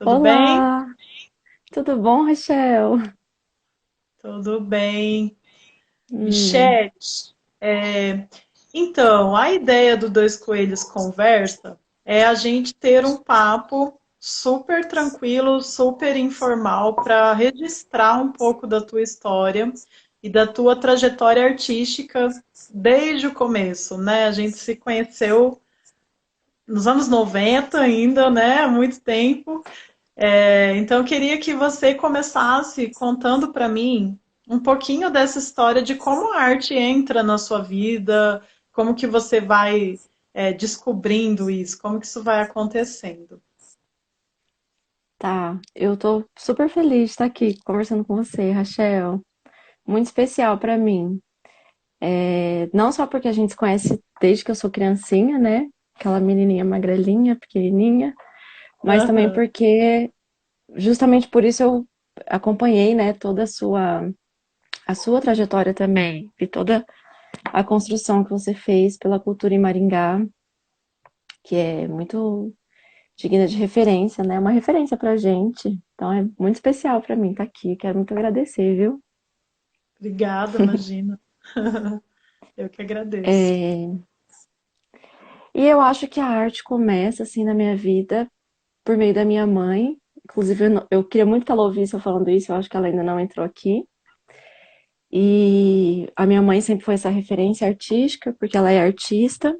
Tudo bem? Olá, tudo bom, Rachel? Tudo bem. Hum, Michele, então, a ideia do Dois Coelhos Conversa é a gente ter um papo super tranquilo, super informal, para registrar um pouco da tua história e da tua trajetória artística desde o começo, né? A gente se conheceu nos anos 90 ainda, né? Há muito tempo. Então, eu queria que você começasse contando para mim um pouquinho dessa história de como a arte entra na sua vida, como que você vai, descobrindo isso, como que isso vai acontecendo. tá, eu tô super feliz de estar aqui conversando com você, Rachel. Muito especial pra mim. Não só porque a gente se conhece desde que eu sou criancinha, né? Aquela menininha magrelinha, pequenininha, mas também Aham. porque justamente por isso eu acompanhei, né, toda a sua trajetória também e toda a construção que você fez pela cultura em Maringá, que é muito digna de referência, né? Uma referência pra gente. Então é muito especial pra mim estar aqui. Quero muito agradecer, viu? Obrigada, imagina. Eu que agradeço. É, E eu acho que a arte começa assim na minha vida por meio da minha mãe. Inclusive, eu queria muito que ela ouvisse eu falando isso, eu acho que ela ainda não entrou aqui. E a minha mãe sempre foi essa referência artística, porque ela é artista.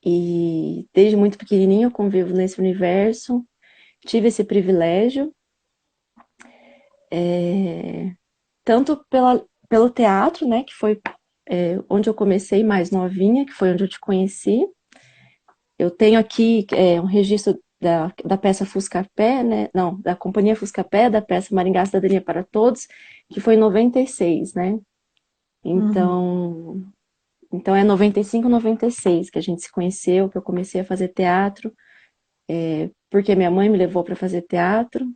E desde muito pequenininha eu convivo nesse universo. Tive esse privilégio, tanto pelo teatro, né, que foi onde eu comecei mais novinha, que foi onde eu te conheci. Eu tenho aqui um registro da peça Fuscapé, né? Não, da Companhia Fuscapé, da peça Maringá Cidadania para Todos, que foi em 96, né? Uhum. Então, então é 95, 96 que a gente se conheceu, que eu comecei a fazer teatro, porque minha mãe me levou para fazer teatro.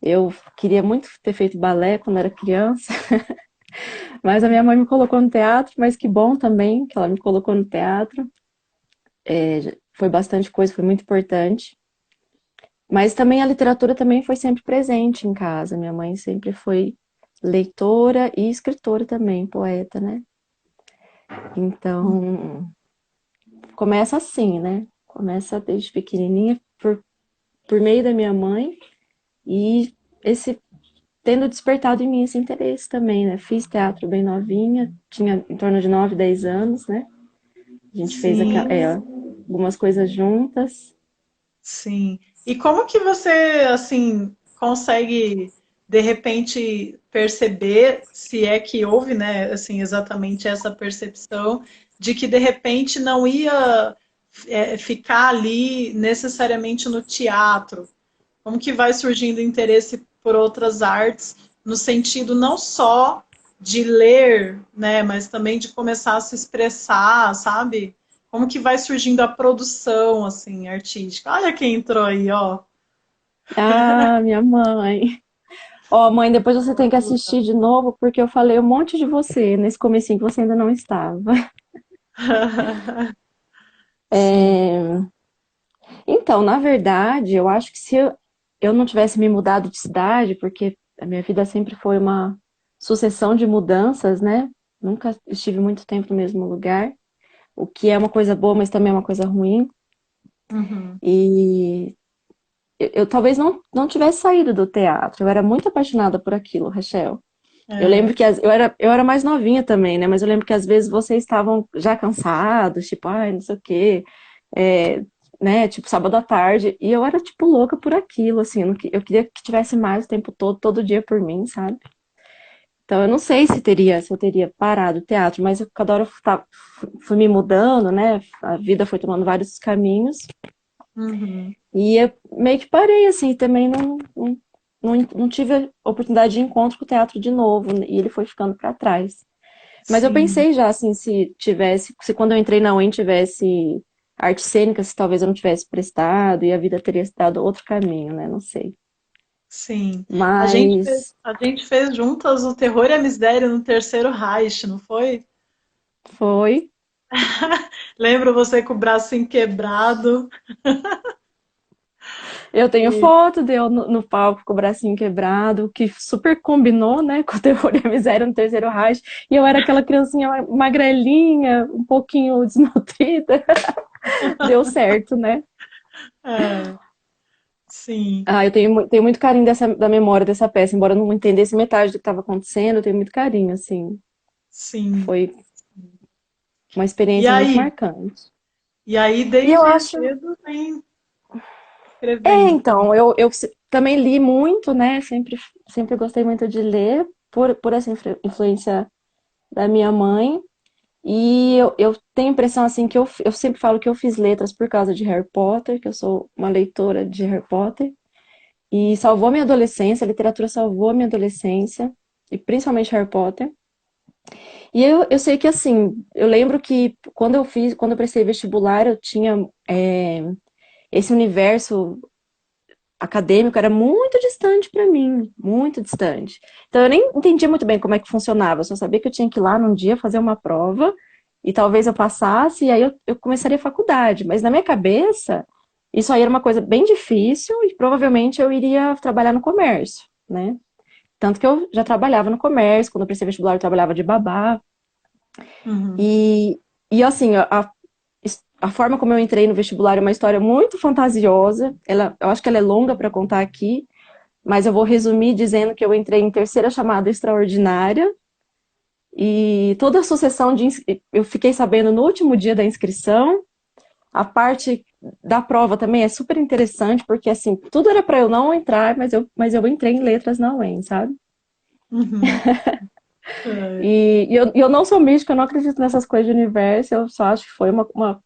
Eu queria muito ter feito balé quando era criança, mas a minha mãe me colocou no teatro, mas que bom também que ela me colocou no teatro. Foi bastante coisa, foi muito importante. Mas também a literatura também foi sempre presente em casa. Minha mãe sempre foi leitora e escritora também, poeta, né? Então, começa assim, né? Começa desde pequenininha por meio da minha mãe e esse tendo despertado em mim esse interesse também, né? Fiz teatro bem novinha, tinha em torno de 9, 10 anos, né? A gente fez Sim, algumas coisas juntas. sim. E como que você, assim, consegue de repente perceber se é que houve, né, assim, exatamente essa percepção de que de repente não ia ficar ali necessariamente no teatro? Como que vai surgindo interesse por outras artes no sentido não só de ler, né, mas também de começar a se expressar, sabe? Como que vai surgindo a produção assim artística? Olha quem entrou aí, ó. Ah, minha mãe. Ó, mãe, depois você tem que assistir de novo, porque eu falei um monte de você nesse comecinho que você ainda não estava. Sim. Então, na verdade, eu acho que se eu não tivesse me mudado de cidade, porque a minha vida sempre foi uma sucessão de mudanças, né? Nunca estive muito tempo no mesmo lugar, o que é uma coisa boa, mas também é uma coisa ruim. Uhum. E eu talvez não tivesse saído do teatro. Eu era muito apaixonada por aquilo, Rachel. Eu lembro É. que eu era mais novinha também, né? Mas eu lembro que às vezes vocês estavam já cansados, tipo, ai, não sei o quê, é, né? Tipo, sábado à tarde. E eu era, tipo, louca por aquilo, assim. Eu queria que tivesse mais o tempo todo, todo dia por mim, sabe? Então eu não sei se eu teria parado o teatro, mas cada hora fui me mudando, né? A vida foi tomando vários caminhos. Uhum. E eu meio que parei, assim, também não tive a oportunidade de encontro com o teatro de novo, né, e ele foi ficando para trás. Mas eu Sim. pensei já, assim, se quando eu entrei na UEM tivesse artes cênicas, se talvez eu não tivesse prestado e a vida teria dado outro caminho, né? Não sei. Sim. Mas A gente fez juntas o Terror e a Miséria no Terceiro Reich, não foi? foi. Lembro você com o braço quebrado. Eu tenho foto de eu no palco com o bracinho quebrado, que super combinou, né, com o Teorema Zero no Terceiro Reich. E eu era aquela criancinha magrelinha, um pouquinho desnutrida. Deu certo, né? É, sim, Ah, eu tenho muito carinho da memória dessa peça, embora eu não entendesse metade do que estava acontecendo, eu tenho muito carinho, assim. sim. Foi uma E experiência muito aí? marcante. E aí, E eu desde acho. cedo, vem É, escrevendo. então, também li muito, né? Sempre gostei muito de ler, por essa influência da minha mãe. E eu tenho a impressão, assim, que eu sempre falo que eu fiz letras por causa de Harry Potter, que eu sou uma leitora de Harry Potter. E salvou minha adolescência, a literatura salvou minha adolescência, e principalmente Harry Potter. E eu sei que, assim, eu lembro que quando eu prestei vestibular, eu tinha esse universo acadêmico era muito distante para mim, muito distante. Então eu nem entendia muito bem como é que funcionava, eu só sabia que eu tinha que ir lá num dia fazer uma prova e talvez eu passasse e aí eu começaria a faculdade. Mas na minha cabeça, isso aí era uma coisa bem difícil e provavelmente eu iria trabalhar no comércio, né? Tanto que eu já trabalhava no comércio, quando eu prestei vestibular eu trabalhava de babá. Uhum. E, e assim, a forma como eu entrei no vestibular é uma história muito fantasiosa. Eu acho que ela é longa para contar aqui, mas eu vou resumir dizendo que eu entrei em terceira chamada extraordinária e toda a sucessão eu fiquei sabendo no último dia da inscrição. A parte da prova também é super interessante, porque assim, tudo era para eu não entrar, mas eu entrei em letras na UEM, sabe? Uhum. É. E eu não sou mística, eu não acredito nessas coisas de universo, eu só acho que foi uma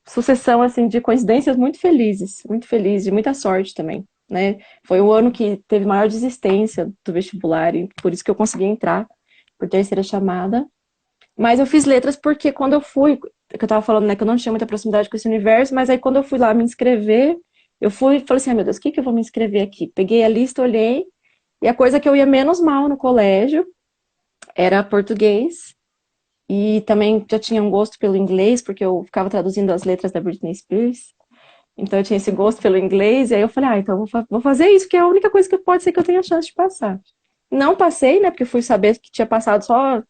sucessão assim de coincidências muito felizes, de muita sorte também, né? Foi o ano que teve maior desistência do vestibular e por isso que eu consegui entrar por terceira chamada. Mas eu fiz letras porque quando eu fui, que eu tava falando, né, que eu não tinha muita proximidade com esse universo, mas aí quando eu fui lá me inscrever, eu fui e falei assim, ah, meu Deus, o que que eu vou me inscrever aqui? Peguei a lista, olhei, e a coisa que eu ia menos mal no colégio era português. E também já tinha um gosto pelo inglês, porque eu ficava traduzindo as letras da Britney Spears. Então eu tinha esse gosto pelo inglês, e aí eu falei, então eu vou fazer isso, que é a única coisa que pode ser que eu tenha chance de passar. Não passei, né, porque fui saber que tinha passado só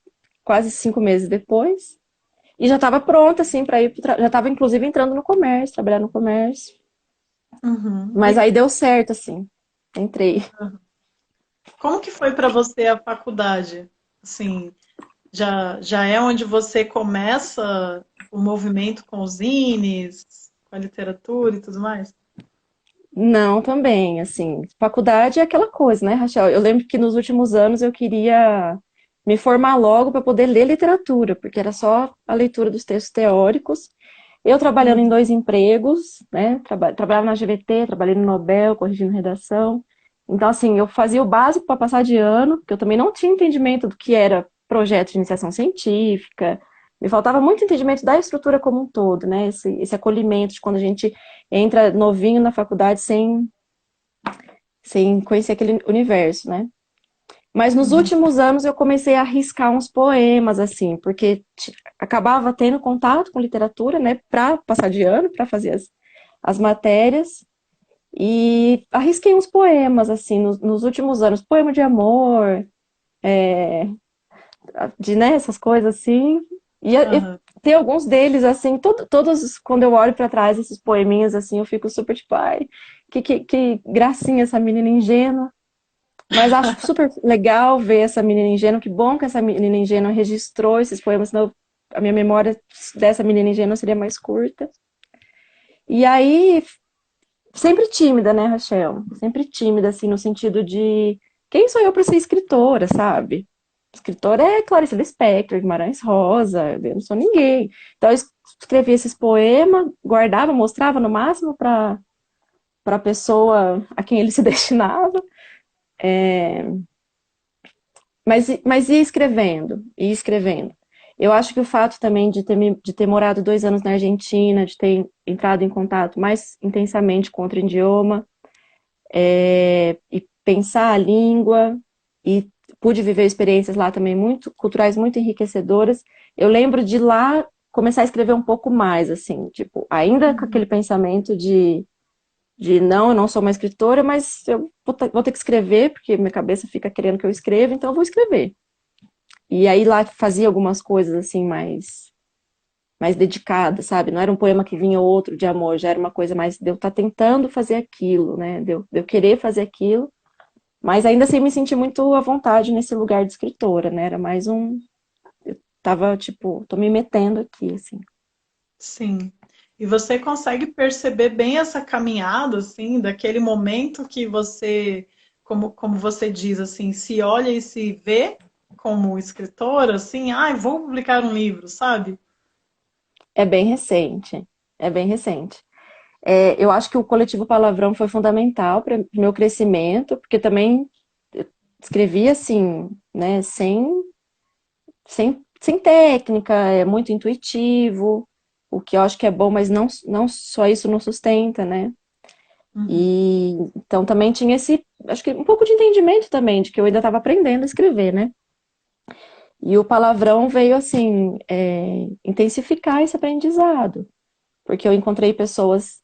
quase 5 meses depois, e já estava pronta, assim, para ir, já estava inclusive entrando no comércio, trabalhar no comércio. Uhum. Mas aí deu certo, assim, entrei. Como que foi para você a faculdade? Assim, já é onde você começa o movimento com os zines, com a literatura e tudo mais? Não, também, assim, faculdade é aquela coisa, né, Rachel? Eu lembro que nos últimos anos eu queria me formar logo para poder ler literatura, porque era só a leitura dos textos teóricos. Eu trabalhando em Uhum. 2 empregos, né? Trabalhava na GVT, trabalhei no Nobel, corrigindo redação. Então, assim, eu fazia o básico para passar de ano, porque eu também não tinha entendimento do que era projeto de iniciação científica. Me faltava muito entendimento da estrutura como um todo, né? Esse acolhimento de quando a gente entra novinho na faculdade sem conhecer aquele universo, né? Mas nos Uhum. últimos anos eu comecei a arriscar uns poemas, assim, porque acabava tendo contato com literatura, né, para passar de ano, para fazer as matérias, e arrisquei uns poemas, assim, nos últimos anos, poema de amor, né, essas coisas assim, e Aham. tem alguns deles, assim, todos, quando eu olho para trás, esses poeminhas, assim, eu fico super tipo, ai, que gracinha essa menina ingênua. Mas acho super legal ver essa menina ingênua. Que bom que essa menina ingênua registrou esses poemas, senão a minha memória dessa menina ingênua seria mais curta. E aí, sempre tímida, né, Rachel? Sempre tímida, assim, no sentido de quem sou eu para ser escritora, sabe? Escritora é Clarice Lispector, Guimarães Rosa, eu não sou ninguém. Então, eu escrevia esses poemas, guardava, mostrava no máximo para a pessoa a quem ele se destinava. Mas ia escrevendo, ia escrevendo. Eu acho que o fato também de ter morado 2 anos na Argentina, de ter entrado em contato mais intensamente com outro idioma, e pensar a língua, e pude viver experiências lá também muito culturais, muito enriquecedoras. Eu lembro de lá começar a escrever um pouco mais, assim, tipo, ainda com aquele pensamento de não, eu não sou uma escritora, mas eu vou ter que escrever, porque minha cabeça fica querendo que eu escreva, então eu vou escrever. E aí lá fazia algumas coisas assim mais dedicadas, sabe? Não era um poema que vinha outro de amor, já era uma coisa mais de eu estar tentando fazer aquilo, né? De eu querer fazer aquilo, mas ainda assim me senti muito à vontade nesse lugar de escritora, né? Era mais um. Tava tipo, tô me metendo aqui, assim. Sim. E você consegue perceber bem essa caminhada, assim, daquele momento que você, como você diz, assim, se olha e se vê como escritora, assim, ai, vou publicar um livro, sabe? É bem recente. É bem recente. É, eu acho que o coletivo Palavrão foi fundamental para o meu crescimento, porque também eu escrevi assim, né, sem técnica, é muito intuitivo, o que eu acho que é bom, mas não só isso não sustenta, né? Uhum. E então também tinha acho que um pouco de entendimento também, de que eu ainda estava aprendendo a escrever, né? E o palavrão veio assim, intensificar esse aprendizado, porque eu encontrei pessoas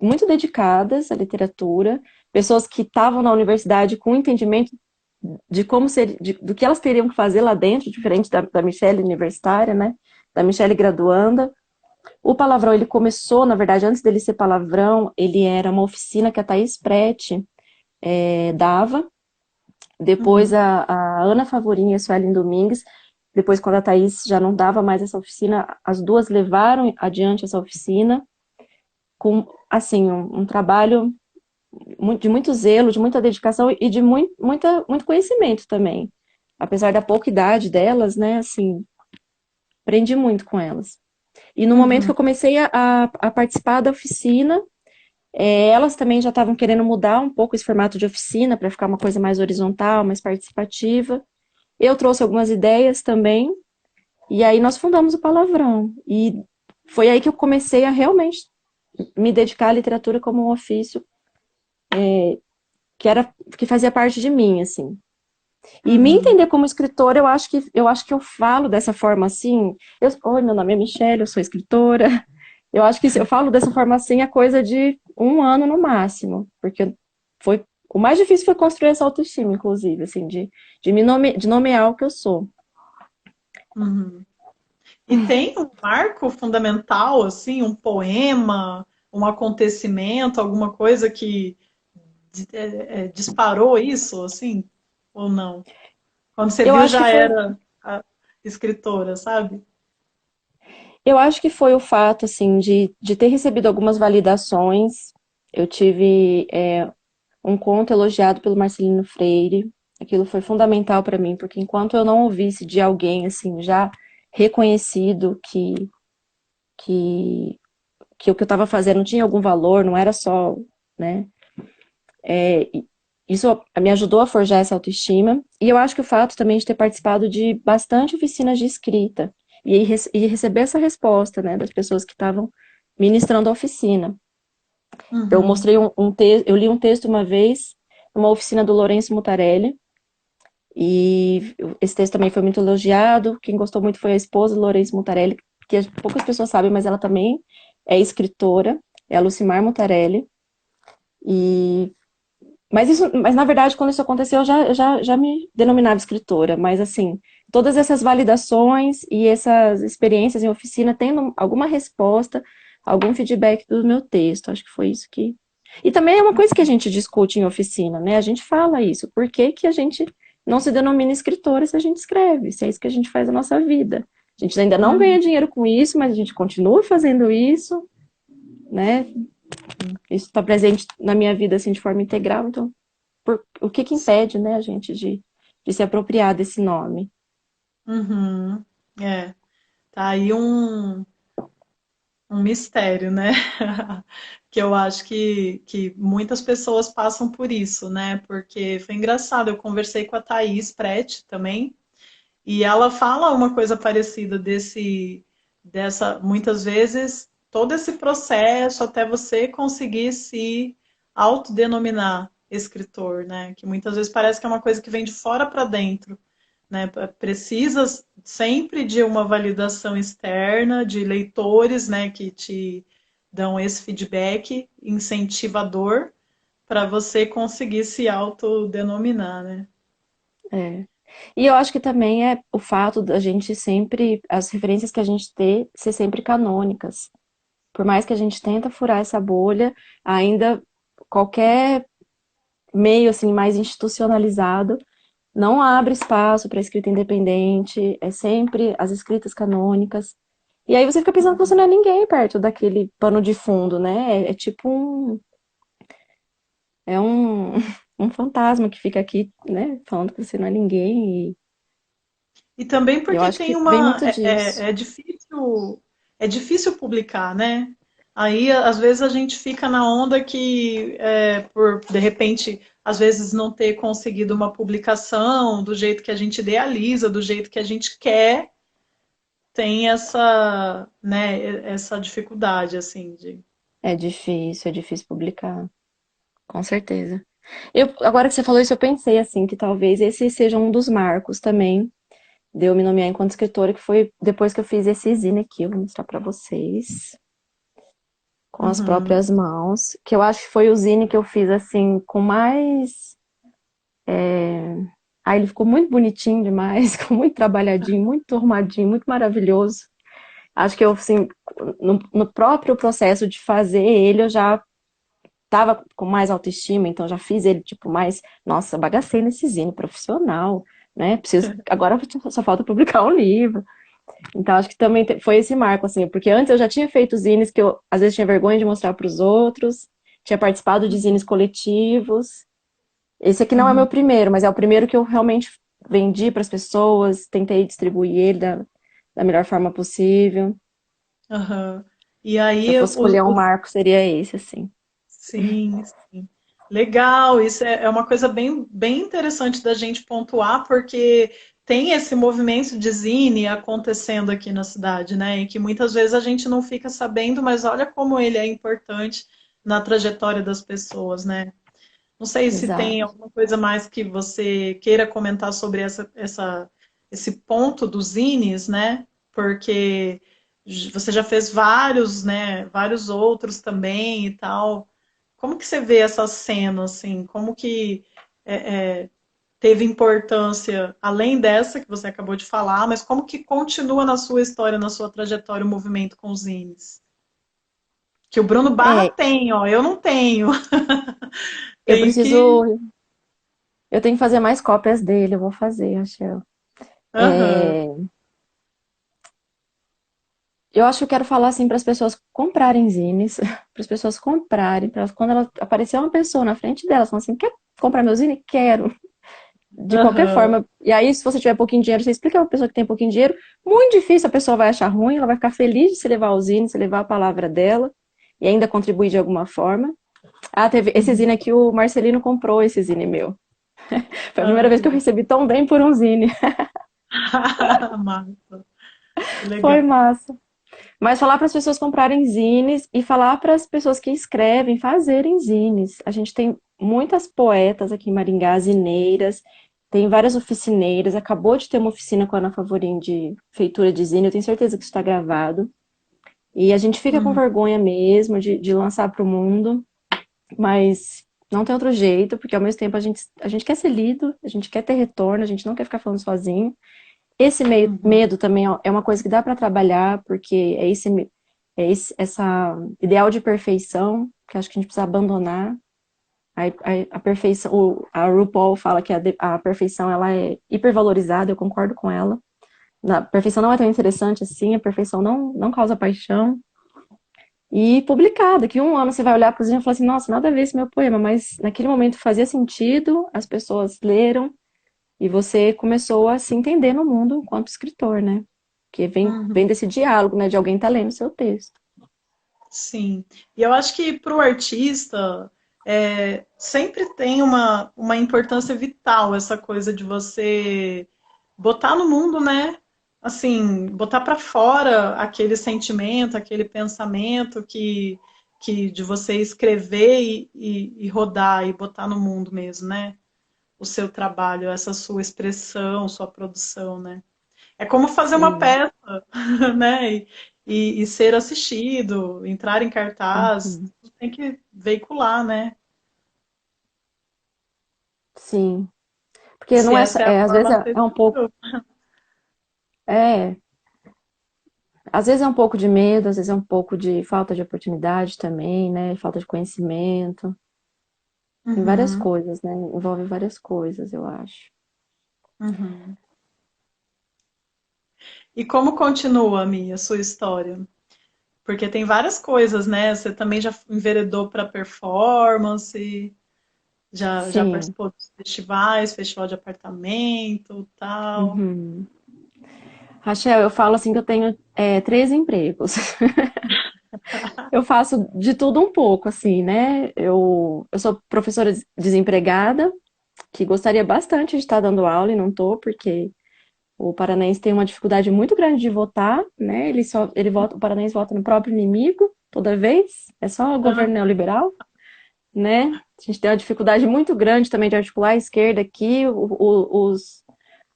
muito dedicadas à literatura, pessoas que estavam na universidade com entendimento de como do que elas teriam que fazer lá dentro, diferente da Michelle universitária, né? Da Michelle graduanda. O palavrão, ele começou, na verdade, antes dele ser palavrão, ele era uma oficina que a Thaís Prete dava. Depois Uhum. a Ana Favorinha e a Suelen Domingues, depois quando a Thaís já não dava mais essa oficina, as duas levaram adiante essa oficina com, assim, um trabalho de muito zelo, de muita dedicação e de muito conhecimento também. Apesar da pouca idade delas, né, assim, aprendi muito com elas. E no momento que Uhum. eu comecei a participar da oficina, elas também já estavam querendo mudar um pouco esse formato de oficina para ficar uma coisa mais horizontal, mais participativa. Eu trouxe algumas ideias também, e aí nós fundamos o Palavrão. E foi aí que eu comecei a realmente me dedicar à literatura como um ofício que fazia parte de mim, assim. E me Uhum. entender como escritora, eu acho que eu falo dessa forma assim. Oi, meu nome é Michelle, eu sou escritora. Eu acho que se eu falo dessa forma assim é coisa de um ano no máximo, porque foi o mais difícil foi construir essa autoestima, inclusive, assim, de nomear o que eu sou. Uhum. E tem um marco fundamental, assim, um poema, um acontecimento, alguma coisa que disparou isso, assim, ou não? Quando você Eu viu acho que já foi, era a escritora, sabe? eu acho que foi o fato, assim, de ter recebido algumas validações. Eu tive um conto elogiado pelo Marcelino Freire. Aquilo foi fundamental para mim, porque enquanto eu não ouvisse de alguém assim já reconhecido que, que o que eu estava fazendo tinha algum valor, não era só, né? É, isso me ajudou a forjar essa autoestima. E eu acho que o fato também de ter participado de bastante oficinas de escrita e receber essa resposta, né, das pessoas que estavam ministrando a oficina. Então, eu Uhum. mostrei eu li um texto uma vez, numa oficina do Lourenço Mutarelli. E esse texto também foi muito elogiado. Quem gostou muito foi a esposa do Lourenço Mutarelli, que poucas pessoas sabem, mas ela também é escritora, é a Lucimar Mutarelli. E mas na verdade, quando isso aconteceu, eu já me denominava escritora, mas assim, todas essas validações e essas experiências em oficina tendo alguma resposta, algum feedback do meu texto, acho que foi isso que. E também é uma coisa que a gente discute em oficina, né? A gente fala isso, por que que a gente não se denomina escritora se a gente escreve, se é isso que a gente faz na nossa vida. A gente ainda não ganha Uhum. dinheiro com isso, mas a gente continua fazendo isso, né? Isso está presente na minha vida assim de forma integral, então o que que impede, né, a gente de se apropriar desse nome? Uhum. É, tá aí um mistério, né? Que eu acho que muitas pessoas passam por isso, né? Porque foi engraçado, eu conversei com a Thaís Prete também, e ela fala uma coisa parecida muitas vezes, todo esse processo até você conseguir se autodenominar escritor, né? Que muitas vezes parece que é uma coisa que vem de fora para dentro, né? Precisa sempre de uma validação externa, de leitores, né? Que te dão esse feedback incentivador para você conseguir se autodenominar, né? É. E eu acho que também é o fato da gente sempre, as referências que a gente ter, ser sempre canônicas. Por mais que a gente tenta furar essa bolha, ainda qualquer meio assim mais institucionalizado não abre espaço para escrita independente, é sempre as escritas canônicas. E aí você fica pensando que você não é ninguém perto daquele pano de fundo, né? É tipo um, um fantasma que fica aqui, né? Falando que você não é ninguém. E também E eu porque acho tem que vem uma. muito disso. É difícil publicar, né? Aí, às vezes, a gente fica na onda que, por, de repente, às vezes não ter conseguido uma publicação do jeito que a gente idealiza, do jeito que a gente quer, tem essa, né, essa dificuldade, assim, de. É difícil publicar, com certeza. Agora que você falou isso, eu pensei assim, que talvez esse seja um dos marcos também de eu me nomear enquanto escritora, que foi depois que eu fiz esse zine aqui, eu vou mostrar pra vocês, com as Uhum. próprias mãos, que eu acho que foi o zine que eu fiz assim, com mais. Ah, ele ficou muito bonitinho demais, ficou muito trabalhadinho, muito arrumadinho, muito maravilhoso. Acho que eu, assim, no próprio processo de fazer ele, eu já tava com mais autoestima, então já fiz ele, tipo, mais, nossa, bagacei nesse zine profissional, né? Preciso, agora só falta publicar um livro. Então acho que também foi esse marco, assim, porque antes eu já tinha feito zines que eu, às vezes, tinha vergonha de mostrar para os outros, tinha participado de zines coletivos. Esse aqui não é meu Uhum. primeiro, mas é o primeiro que eu realmente vendi para as pessoas, tentei distribuir ele da melhor forma possível. Aham. E Se eu aí, fosse escolher um marco, seria esse, assim. sim, sim. Legal, isso é uma coisa bem interessante da gente pontuar, porque tem esse movimento de zine acontecendo aqui na cidade, né? E que muitas vezes a gente não fica sabendo, mas olha como ele é importante na trajetória das pessoas, né? Não sei se tem Exato. alguma coisa mais que você queira comentar sobre esse ponto dos zines, né? Porque você já fez vários, né? Vários outros também e tal. Como que você vê essa cena, assim? Como que teve importância, além dessa que você acabou de falar, mas como que continua na sua história, na sua trajetória, o movimento com os zines? Que o Bruno Barra É, tem, ó, eu não tenho. eu Tenho que. preciso. Eu tenho que fazer mais cópias dele, eu vou fazer, Rachel. Aham, Eu acho que eu quero falar assim para as pessoas comprarem zines, para as pessoas comprarem, para quando ela aparecer uma pessoa na frente delas, falando assim, quer comprar meu zine? Quero. De qualquer aham, forma. E aí, se você tiver pouquinho de dinheiro, você explica para uma pessoa que tem pouquinho de dinheiro, muito difícil, a pessoa vai achar ruim, ela vai ficar feliz de se levar o zine, se levar a palavra dela e ainda contribuir de alguma forma. Ah, teve esse uhum. zine aqui, o Marcelino comprou esse zine meu. Foi a primeira Ah, vez que que eu legal. recebi tão bem por um zine. Massa, que Foi legal. massa. Mas falar para as pessoas comprarem zines e falar para as pessoas que escrevem fazerem zines. A gente tem muitas poetas aqui em Maringá, zineiras, tem várias oficineiras. Acabou de ter uma oficina com a Ana Favorim de feitura de zine, eu tenho certeza que isso está gravado. E a gente fica com Uhum, vergonha mesmo de lançar para o mundo, mas não tem outro jeito, porque ao mesmo tempo a gente quer ser lido, a gente quer ter retorno, a gente não quer ficar falando sozinho. Esse uhum, medo também é uma coisa que dá para trabalhar, porque essa ideal de perfeição que acho que a gente precisa abandonar. A perfeição, a RuPaul fala que a perfeição ela é hipervalorizada, eu concordo com ela. A perfeição não é tão interessante assim, a perfeição não causa paixão. E publicar, daqui a um ano você vai olhar para os e falar assim, nossa, nada a ver esse meu poema, mas naquele momento fazia sentido, as pessoas leram, e você começou a se entender no mundo enquanto escritor, né? Que vem uhum. desse diálogo, né? De alguém estar lendo seu texto. Sim. E eu acho que para o artista sempre tem uma importância vital essa coisa de você botar no mundo, né? Assim, botar para fora aquele sentimento, aquele pensamento que de você escrever e rodar e botar no mundo mesmo, né? O seu trabalho, essa sua expressão, sua produção, né? É como fazer uma Sim. peça, né? e ser assistido, entrar em cartaz, Uhum. tem que veicular, né? Sim. Porque Se não é, essa é a às vezes forma é um pouco, acessível. é, às vezes é um pouco de medo, às vezes é um pouco de falta de oportunidade também, né? Falta de conhecimento. Tem várias Uhum, coisas, né? Envolve várias coisas, eu acho. uhum. E como continua, Mi, a sua história? Porque tem várias coisas, né? Você também já enveredou para performance, já Sim. participou dos festivais, festival de apartamento, tal. Uhum. Rachel, eu falo assim que eu tenho 3 empregos. Eu faço de tudo um pouco, assim, né? Eu sou professora desempregada, que gostaria bastante de estar dando aula e não tô, porque o paranaense tem uma dificuldade muito grande de votar, né? O paranaense vota no próprio inimigo toda vez, é só o Ah, governo neoliberal, né? A gente tem uma dificuldade muito grande também de articular a esquerda aqui,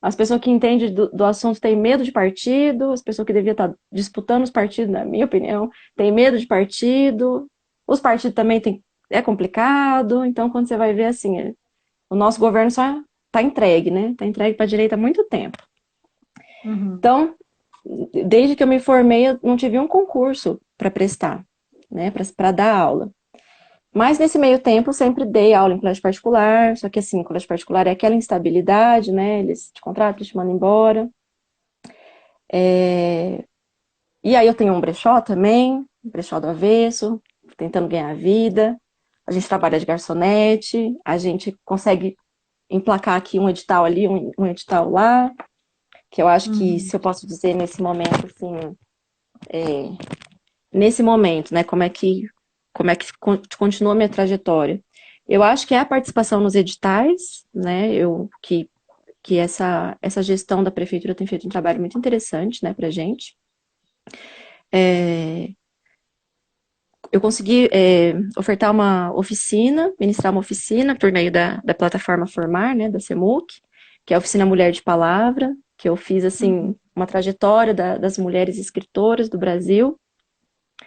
as pessoas que entendem do assunto têm medo de partido, as pessoas que deviam estar disputando os partidos, na minha opinião, têm medo de partido, os partidos também é complicado, então quando você vai ver assim, o nosso governo só está entregue, né? Está entregue para a direita há muito tempo. uhum, Então, desde que eu me formei, eu não tive um concurso para prestar, né? Para dar aula. Mas nesse meio tempo, eu sempre dei aula em colégio particular, só que assim, colégio particular é aquela instabilidade, né? Eles te contratam, eles te mandam embora. E aí eu tenho um brechó também, um brechó do avesso, tentando ganhar a vida. A gente trabalha de garçonete, a gente consegue emplacar aqui um edital ali, um edital lá, que eu acho que, uhum, se eu posso dizer nesse momento, assim, nesse momento, né, como é que continua a minha trajetória. Eu acho que é a participação nos editais, né, que essa gestão da prefeitura tem feito um trabalho muito interessante, né, pra gente. É, eu consegui ofertar uma oficina, ministrar uma oficina por meio da plataforma Formar, né, da CEMUC, que é a Oficina Mulher de Palavra, que eu fiz, assim, uhum, uma trajetória das mulheres escritoras do Brasil,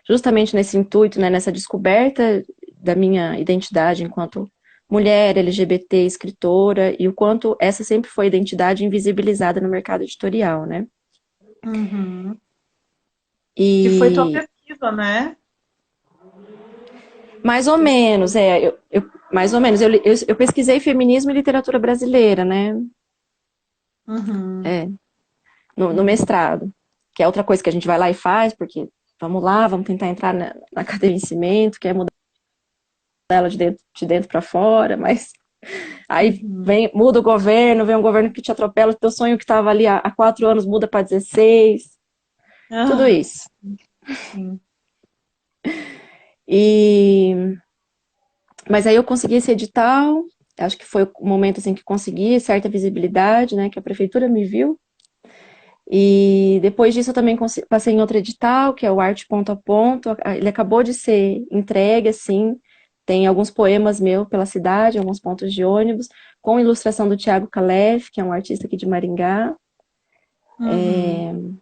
justamente nesse intuito, né, nessa descoberta da minha identidade enquanto mulher, LGBT, escritora, e o quanto essa sempre foi identidade invisibilizada no mercado editorial, né? uhum. Que foi tua E pesquisa, né? mais ou Pesquisa. menos, mais ou menos, eu pesquisei feminismo e literatura brasileira, né? Uhum, É, no uhum. mestrado, que é outra coisa que a gente vai lá e faz, porque vamos lá, vamos tentar entrar na academicimento, que é mudar ela de dentro para fora, mas aí Uhum. muda o governo, vem um governo que te atropela, o teu sonho que estava ali há 4 anos muda para 16, tudo Ah, isso. sim. E mas aí eu consegui esse edital, acho que foi o momento assim que consegui certa visibilidade, né, que a prefeitura me viu. E depois disso eu também passei em outro edital, que é o Arte Ponto a Ponto. Ele acabou de ser entregue, assim. Tem alguns poemas meus pela cidade, alguns pontos de ônibus, com ilustração do Tiago Calef, que é um artista aqui de Maringá. Uhum.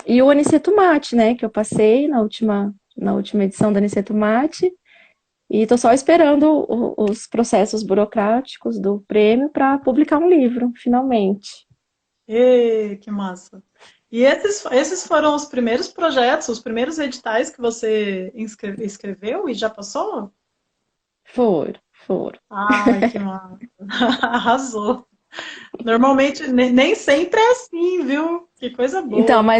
E o Aniceto Mate, né, que eu passei na última edição do Aniceto Mate. E estou só esperando os processos burocráticos do prêmio para publicar um livro, finalmente. Que massa. E esses foram os primeiros projetos, os primeiros editais que você escreveu e já passou? For, for. Ai, que massa. Arrasou. Normalmente, nem sempre é assim, viu? Que coisa Então, boa.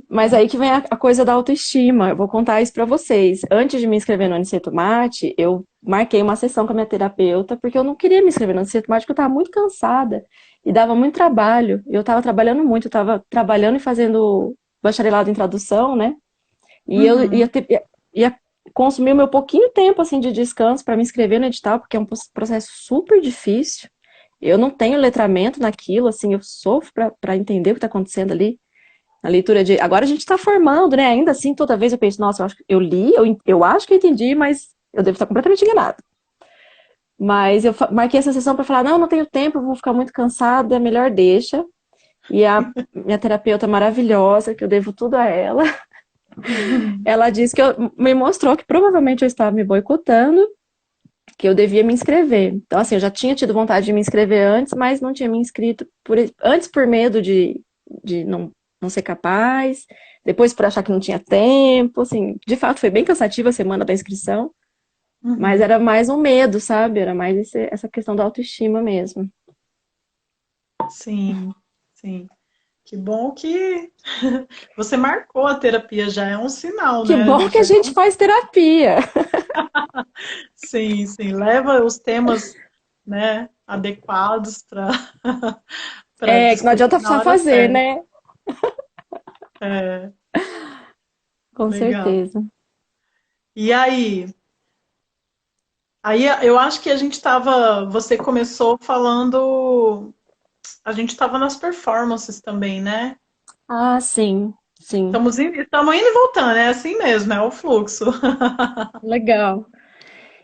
mas aí que vem a coisa da autoestima. Eu vou contar isso pra vocês. Antes de me inscrever no Aniceto Mate, eu marquei uma sessão com a minha terapeuta, porque eu não queria me inscrever no Aniceto Mate, porque eu estava muito cansada e dava muito trabalho. Eu estava trabalhando muito, eu estava trabalhando e fazendo bacharelado em tradução, né? E eu Uhum. ia consumir o meu pouquinho tempo assim de descanso para me inscrever no edital, porque é um processo super difícil. Eu não tenho letramento naquilo, assim, eu sofro para entender o que está acontecendo ali. A leitura de. Agora a gente está formando, né? Ainda assim, toda vez eu penso, nossa, eu acho que eu li, eu acho que eu entendi, mas eu devo estar completamente enganada. Mas eu marquei essa sessão para falar, não, não tenho tempo, eu vou ficar muito cansada, melhor deixa. E a minha terapeuta maravilhosa, que eu devo tudo a ela, Ela disse que me mostrou que provavelmente eu estava me boicotando, que eu devia me inscrever. Então, assim, eu já tinha tido vontade de me inscrever antes, mas não tinha me inscrito antes por medo de não ser capaz, depois por achar que não tinha tempo, assim, de fato foi bem cansativa a semana da inscrição, mas Uhum. era mais um medo, sabe? Era mais essa questão da autoestima mesmo. Sim, sim. Que bom que você marcou a terapia, já é um sinal, Que né? bom que a Já é gente faz terapia. sim, sim. Leva os temas, né, adequados para para É, que não discutir adianta na só hora fazer, certa. né? É, Com legal. certeza. E aí eu acho que a gente estava, você começou falando, a gente estava nas performances também, né? Ah, sim, sim. Estamos indo e voltando, é assim mesmo, é o fluxo. Legal.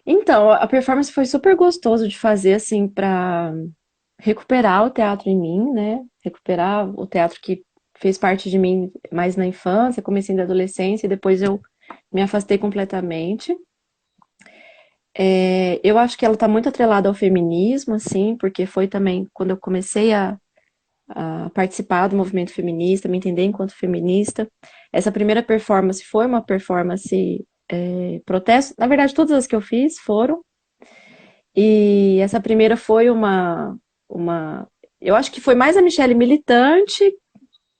Então, a performance foi super gostoso de fazer, assim, para recuperar o teatro em mim, né? Recuperar o teatro que fez parte de mim mais na infância, comecei na adolescência e depois eu me afastei completamente. Eu acho que ela está muito atrelada ao feminismo, assim, porque foi também quando eu comecei a participar do movimento feminista, me entender enquanto feminista. Essa primeira performance foi uma performance protesto. Na verdade, todas as que eu fiz foram. E essa primeira foi uma. Eu acho que foi mais a Michelle militante.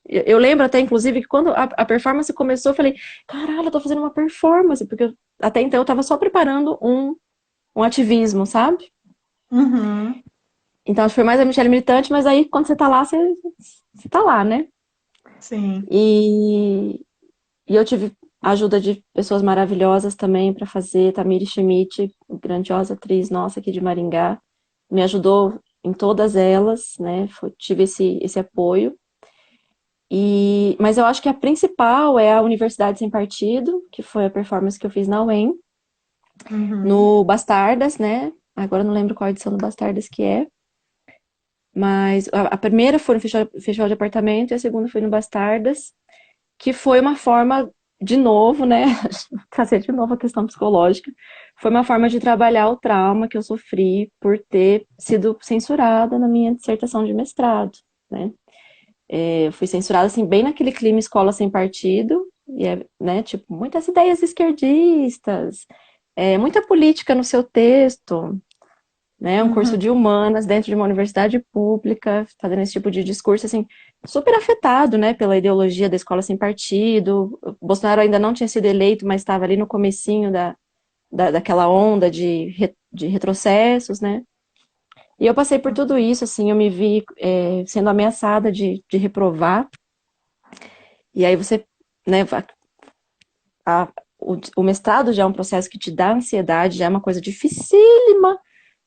Eu lembro até, inclusive, que quando a performance começou, eu falei: caralho, eu tô fazendo uma performance, porque até então eu tava só preparando um ativismo, sabe? Uhum, Então, acho que foi mais a Michelle militante, mas aí quando você tá lá, você tá lá, né? sim. E, e eu tive a ajuda de pessoas maravilhosas também para fazer. Tamiri Schmidt, grandiosa atriz nossa aqui de Maringá, me ajudou em todas elas, né? Tive esse apoio. Mas eu acho que a principal é a Universidade Sem Partido, que foi a performance que eu fiz na UEM, Uhum. no Bastardas, né? Agora eu não lembro qual edição do Bastardas que é, mas a primeira foi no Festival de Apartamento e a segunda foi no Bastardas, que foi uma forma, de novo, né? Trazer de novo a questão psicológica. Foi uma forma de trabalhar o trauma que eu sofri por ter sido censurada na minha dissertação de mestrado, né? Eu fui censurada, assim, bem naquele clima escola sem partido, e né, tipo, muitas ideias esquerdistas, muita política no seu texto, né, um curso Uhum. de humanas dentro de uma universidade pública, fazendo esse tipo de discurso, assim, super afetado, né, pela ideologia da escola sem partido. O Bolsonaro ainda não tinha sido eleito, mas estava ali no comecinho daquela onda de retrocessos, né. E eu passei por tudo isso, assim, eu me vi sendo ameaçada de reprovar. E aí você, né, o mestrado já é um processo que te dá ansiedade, já é uma coisa dificílima,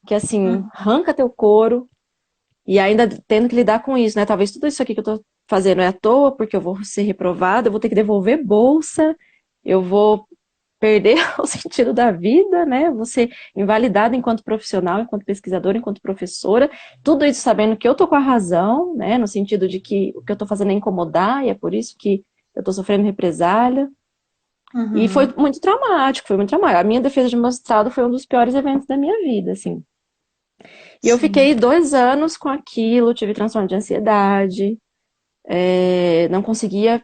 que assim, Uhum. arranca teu couro, e ainda tendo que lidar com isso, né? Talvez tudo isso aqui que eu tô fazendo é à toa, porque eu vou ser reprovada, eu vou ter que devolver bolsa, eu vou perder o sentido da vida, né? Vou ser invalidada enquanto profissional, enquanto pesquisadora, enquanto professora, tudo isso sabendo que eu tô com a razão, né? No sentido de que o que eu tô fazendo é incomodar, e é por isso que eu tô sofrendo represália. E foi Uhum. muito traumático, foi muito traumático. A minha defesa de mestrado foi um dos piores eventos da minha vida, assim. E eu Sim. fiquei 2 anos com aquilo, tive transtorno de ansiedade, não conseguia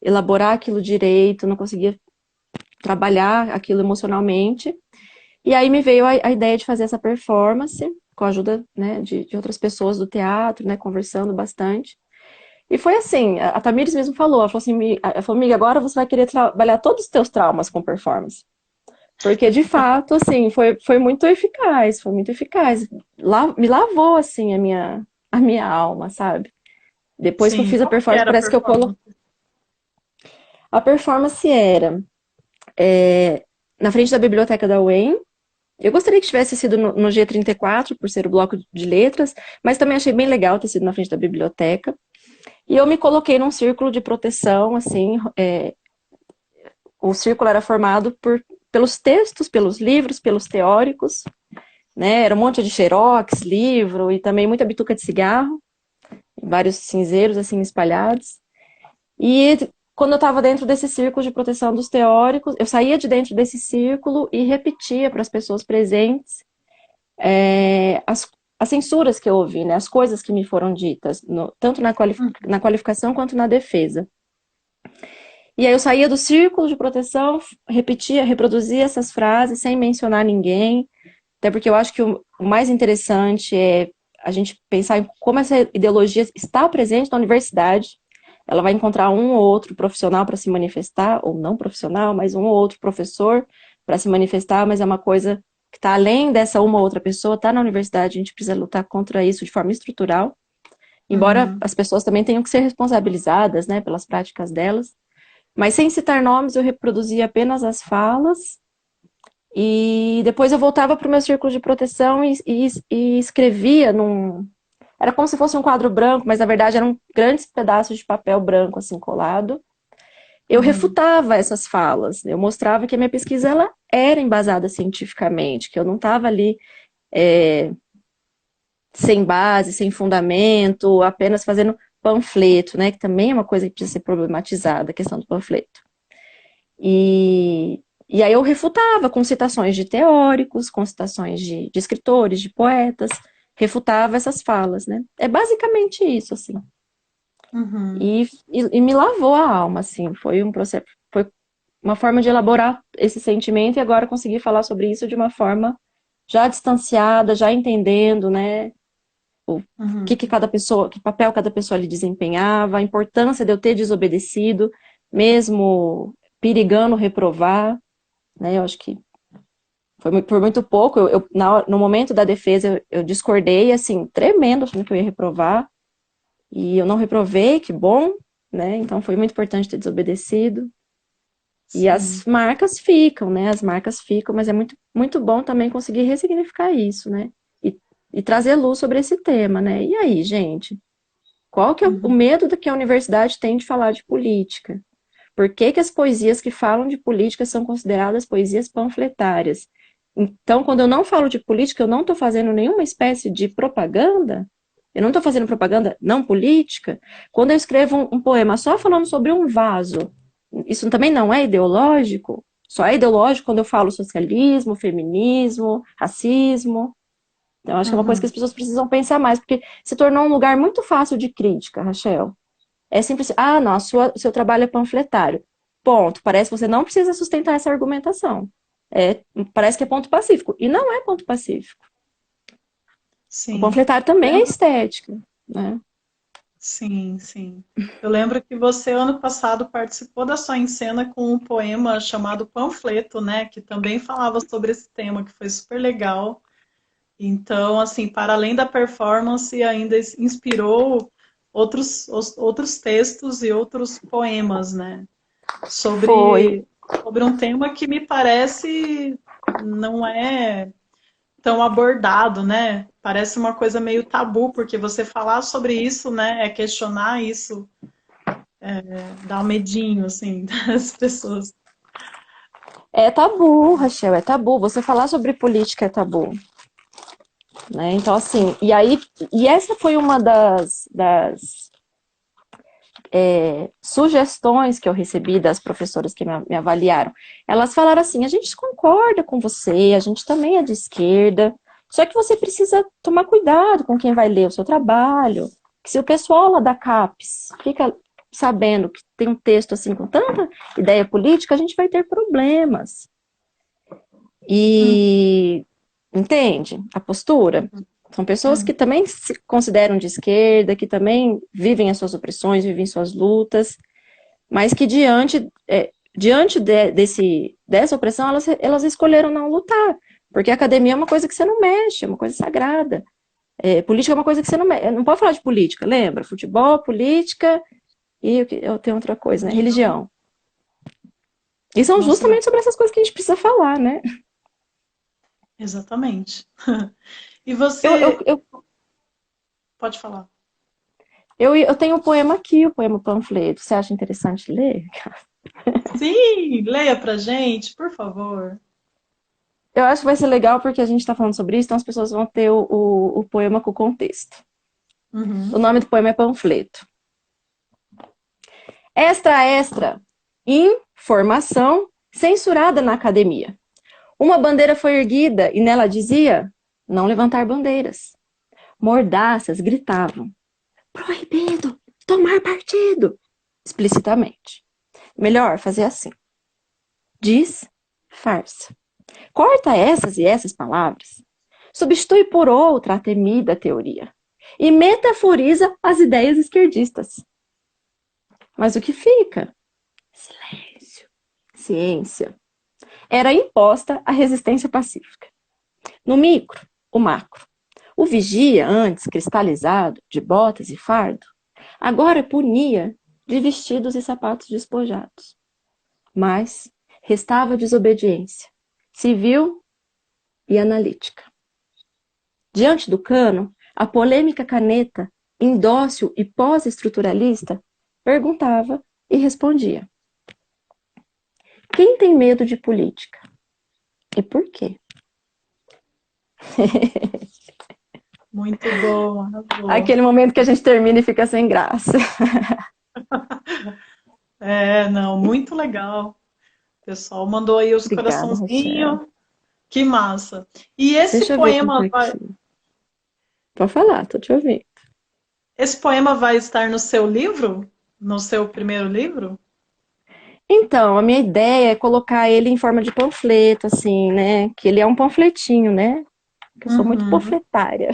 elaborar aquilo direito, não conseguia trabalhar aquilo emocionalmente. E aí me veio a ideia de fazer essa performance, com a ajuda, né, de outras pessoas do teatro, né, conversando bastante. E foi assim, a Tamires mesmo falou, ela falou assim, ela falou, amiga, agora você vai querer trabalhar todos os teus traumas com performance. Porque, de fato, assim, foi muito eficaz, foi muito eficaz. Me lavou, assim, a minha alma, sabe? Depois que eu Sim. fiz a Como que performance, era a parece que eu colo. performance? A performance era na frente da biblioteca da UEM. Eu gostaria que tivesse sido no G34, por ser o bloco de letras, mas também achei bem legal ter sido na frente da biblioteca. E eu me coloquei num círculo de proteção, assim, o círculo era formado pelos textos, pelos livros, pelos teóricos, né? Era um monte de xerox, livro e também muita bituca de cigarro, vários cinzeiros assim espalhados. E quando eu estava dentro desse círculo de proteção dos teóricos, eu saía de dentro desse círculo e repetia para as pessoas presentes as censuras que eu ouvi, né, as coisas que me foram ditas, tanto na qualificação quanto na defesa. E aí eu saía do círculo de proteção, repetia, reproduzia essas frases sem mencionar ninguém, até porque eu acho que o mais interessante é a gente pensar em como essa ideologia está presente na universidade. Ela vai encontrar um ou outro profissional para se manifestar, ou não profissional, mas um ou outro professor para se manifestar, mas é uma coisa que está além dessa uma ou outra pessoa, está na universidade, a gente precisa lutar contra isso de forma estrutural, embora as pessoas também tenham que ser responsabilizadas, né, pelas práticas delas, mas sem citar nomes, eu reproduzia apenas as falas, e depois eu voltava para o meu círculo de proteção e escrevia Era como se fosse um quadro branco, mas na verdade eram grandes pedaços de papel branco, assim, colado. Eu refutava essas falas, eu mostrava que a minha pesquisa ela era embasada cientificamente, que eu não estava ali sem base, sem fundamento, apenas fazendo panfleto, né, que também é uma coisa que precisa ser problematizada, a questão do panfleto. E aí eu refutava com citações de teóricos, com citações de escritores, de poetas, refutava essas falas, né? É basicamente isso, assim. E me lavou a alma, assim, foi um processo, foi uma forma de elaborar esse sentimento e agora conseguir falar sobre isso de uma forma já distanciada, já entendendo, né, que cada pessoa, que papel cada pessoa lhe desempenhava, a importância de eu ter desobedecido, mesmo perigando reprovar, né, eu acho que foi por muito pouco, no momento da defesa eu discordei, assim, tremendo, achando que eu ia reprovar, e eu não reprovei, que bom, né, então foi muito importante ter desobedecido. Sim. E as marcas ficam, né, as marcas ficam, mas é muito, muito bom também conseguir ressignificar isso, né, e trazer luz sobre esse tema, né, e aí, gente, qual que é o medo que a universidade tem de falar de política? Por que as poesias que falam de política são consideradas poesias panfletárias? Então, quando eu não falo de política, eu não estou fazendo nenhuma espécie de propaganda, eu não estou fazendo propaganda não política. Quando eu escrevo um poema só falando sobre um vaso, isso também não é ideológico? Só é ideológico quando eu falo socialismo, feminismo, racismo. Então, acho que é uma coisa que as pessoas precisam pensar mais, porque se tornou um lugar muito fácil de crítica, Rachel. É simples, não, o seu trabalho é panfletário. Ponto. Parece que você não precisa sustentar essa argumentação. Parece que é ponto pacífico. E não é ponto pacífico. Sim. O panfletário também é estética, né? Sim, sim. Eu lembro que você, ano passado, participou da Só em Cena com um poema chamado Panfleto, né? Que também falava sobre esse tema, que foi super legal. Então, assim, para além da performance, ainda inspirou outros textos e outros poemas, né? Sobre um tema que me parece não é tão abordado, né? Parece uma coisa meio tabu, porque você falar sobre isso, né, é questionar isso, dá um medinho, assim, das pessoas. É tabu, Rachel, é tabu. Você falar sobre política é tabu. Né? Então, assim, e essa foi uma das sugestões que eu recebi das professoras que me avaliaram. Elas falaram assim, a gente concorda com você, a gente também é de esquerda, só que você precisa tomar cuidado com quem vai ler o seu trabalho, que se o pessoal lá da CAPES fica sabendo que tem um texto assim com tanta ideia política, a gente vai ter problemas. E entende a postura? São pessoas que também se consideram de esquerda, que também vivem as suas opressões, vivem suas lutas, mas que diante dessa opressão, elas escolheram não lutar, porque a academia é uma coisa que você não mexe, é uma coisa sagrada. Política é uma coisa que você não mexe, não pode falar de política, lembra? Futebol, política e eu tenho outra coisa, né? Religião. E são justamente sobre essas coisas que a gente precisa falar, né? Exatamente. E você... Pode falar. Eu tenho um poema aqui, o poema panfleto. Você acha interessante ler? Sim, leia pra gente, por favor. Eu acho que vai ser legal porque a gente está falando sobre isso, então as pessoas vão ter o poema com o contexto. O nome do poema é Panfleto. Extra, extra. Informação censurada na academia. Uma bandeira foi erguida e nela dizia: não levantar bandeiras. Mordaças gritavam: proibido tomar partido, explicitamente. Melhor fazer assim. Diz farsa. Corta essas e essas palavras. Substitui por outra a temida teoria. E metaforiza as ideias esquerdistas. Mas o que fica? Silêncio. Ciência. Era imposta a resistência pacífica. No micro, o macro. O vigia, antes cristalizado, de botas e fardo, agora punia de vestidos e sapatos despojados. Mas restava desobediência, civil e analítica. Diante do cano, a polêmica caneta, indócil e pós-estruturalista, perguntava e respondia. Quem tem medo de política? E por quê? Muito bom, arrasou. Aquele momento que a gente termina e fica sem graça. É, não, muito legal. O pessoal mandou aí os Obrigada, Rochelle. coraçãozinhos. Que massa. E esse Deixa eu ver quem tá poema vai, aqui. Pode falar, tô te ouvindo. esse poema vai estar no seu livro? No seu primeiro livro? Então, a minha ideia é colocar ele em forma de panfleto, assim, né? Que ele é um panfletinho, né? Que eu sou muito Uhum. panfletária.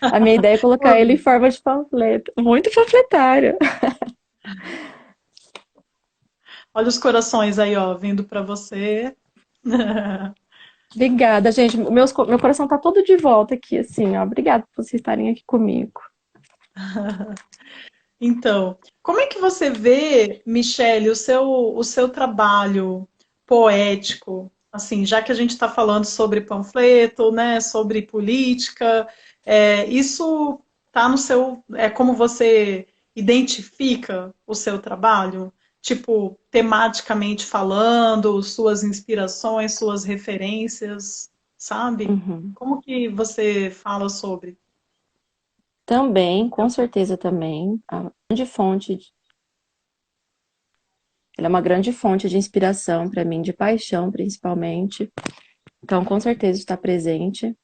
A minha ideia é colocar ele em forma de panfleto. Muito panfletária. Olha os corações aí, ó, vindo para você. Obrigada, gente. Meu coração tá todo de volta aqui, assim, ó. Obrigada por vocês estarem aqui comigo. Então, como é que você vê, Michele, o seu trabalho poético? Assim, já que a gente está falando sobre panfleto, né, sobre política, isso está no seu, é como você identifica o seu trabalho? Tipo, tematicamente falando, suas inspirações, suas referências, sabe? Uhum. Como que você fala sobre? Também, com certeza também, a grande fonte, ela é uma grande fonte de inspiração para mim, de paixão principalmente. Então, com certeza está presente